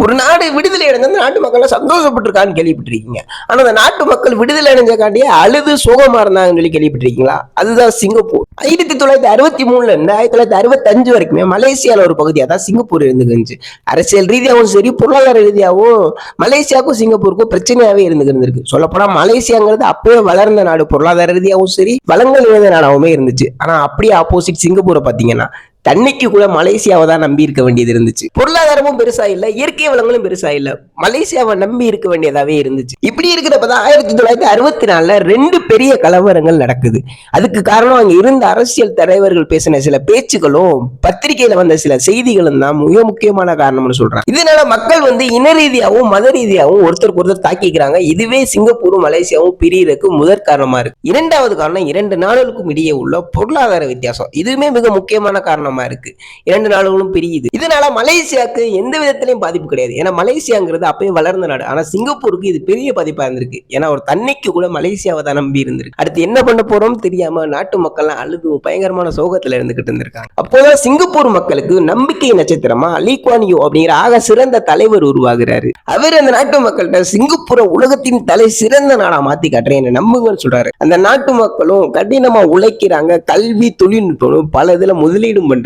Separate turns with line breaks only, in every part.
ஒரு நாடு விடுதலை அடைஞ்ச நாட்டு மக்கள் சந்தோஷப்பட்டிருக்கான்னு கேள்விப்பட்டிருக்கீங்க. ஆனா அந்த நாட்டு மக்கள் விடுதலை அடைஞ்சக்காண்டியே அழுது சோகமா இருந்தாங்கன்னு சொல்லி கேள்விப்பட்டிருக்கீங்களா? அதுதான் சிங்கப்பூர். 1963ல இருந்து 1965 வரைக்குமே மலேசியால ஒரு பகுதியா தான் சிங்கப்பூர் இருந்துச்சு. அரசியல் ரீதியாகவும் சரி, பொருளாதார ரீதியாகவும் மலேசியாவுக்கும் சிங்கப்பூருக்கும் பிரச்சனையாவே இருந்திருக்கு. சொல்லப்போனா மலேசியாங்கிறது அப்பவே வளர்ந்த நாடு, பொருளாதார ரீதியாகவும் சரி, வளங்கள் நிறைந்த நாடாவுமே இருந்துச்சு. ஆனா அப்படியே ஆப்போசிட் சிங்கப்பூரை பாத்தீங்கன்னா தண்ணிக்கு கூட மலேசியாவை தான் நம்பி இருக்க வேண்டியது இருந்துச்சு. பொருளாதாரமும் பெருசா இல்ல, இயற்கை வளங்களும் பெருசா இல்ல, மலேசியாவை நம்பி இருக்க வேண்டியதாவே இருந்துச்சு. இப்படி இருக்கிறப்பதான் 1964ல 2 பெரிய கலவரங்கள் நடக்குது. அதுக்கு காரணம் அங்க இருந்த அரசியல் தலைவர்கள் பேசின சில பேச்சுகளும் பத்திரிகையில வந்த சில செய்திகளும் தான் மிக முக்கியமான காரணம்னு சொல்றாங்க. இதனால மக்கள் இன ரீதியாகவும் மத ரீதியாகவும் ஒருத்தருக்கு ஒருத்தர் தாக்கிக்கிறாங்க. இதுவே சிங்கப்பூரும் மலேசியாவும் பிரியறதுக்கு முதற் காரணமா இருக்கு. இரண்டாவது காரணம் 2 நாடுகளுக்கும் இடையே உள்ள பொருளாதார வித்தியாசம். இதுவுமே மிக முக்கியமான காரணமா இருக்கு. 2 நாடுகளும் பிரியுது. இதனால மலேசியாவுக்கு எந்த விதத்திலையும் பாதிப்பு கிடையாது. ஏன்னா மலேசியாங்கிறது அப்பயே வளர்ந்த நாடு. ஆனா சிங்கப்பூருக்கு இது பெரிய பாதிப்பா இருந்திருக்கு. ஏன்னா ஒரு தண்ணிக்கு கூட மலேசியாவை தான் நம்பி இருந்திருக்கு. அடுத்து என்ன பண்ண போறோம் தெரியாம நாட்டு மக்கள் அழுது பயங்கரமான சோகத்துல இருந்துகிட்டு இருந்திருக்காங்க. அப்போதான் சிங்கப்பூர் மக்களுக்கு நம்பிக்கை நட்சத்திரமா லீ குவான் யூ அப்படிங்கிற ஆக சிறந்த தலைவர் உருவாகிறாரு. அவர் அந்த நாட்டு மக்கள்கிட்ட சிங்கப்பூரை உலகத்தின் தலை சிறந்த நாடா மாத்தி காட்டுறேன், என்ன நம்புங்கன்னு சொல்றாரு. அந்த நாட்டு மக்களும் கடினமா உழைக்கிறாங்க. கல்வி, தொழில்நுட்பம் பல இதுல முதலீடும் பண்றாங்க.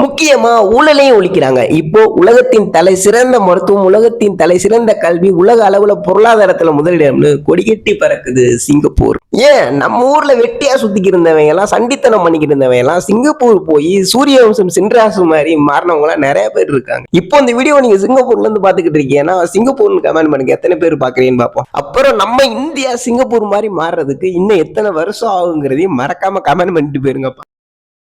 முக்கியமா ஊழலையும் ஒழிக்கிறாங்க. இப்போ உலகத்தின் தலை சிறந்த மருத்துவம், உலகத்தின் தலை சிறந்த கல்வி, உலக அளவுல பொருளாதாரத்துல முதலிடம்னு கொடிகட்டி பறக்குது சிங்கப்பூர். ஏன் நம்ம ஊர்ல வெட்டியா சுத்திக்கு இருந்தவங்க எல்லாம், சண்டித்தனம் பண்ணிக்கிட்டு இருந்தவங்க எல்லாம் சிங்கப்பூர் போய் சூரிய வம்சம் சின்ராசு மாதிரி மாறினவங்க எல்லாம் நிறைய பேர் இருக்காங்க. இப்போ இந்த வீடியோ நீங்க சிங்கப்பூர்ல இருந்து பாத்துக்கிட்டு இருக்கீங்கன்னா சிங்கப்பூர்னு கமெண்ட் பண்ணுங்க, எத்தனை பேர் பாக்குறீங்கன்னு பார்ப்போம். அப்புறம் நம்ம இந்தியா சிங்கப்பூர் மாதிரி மாறுறதுக்கு இன்னும் எத்தனை வருஷம் ஆகுங்கிறதையும் மறக்காம கமெண்ட் பண்ணிட்டு போயிருங்கப்பா.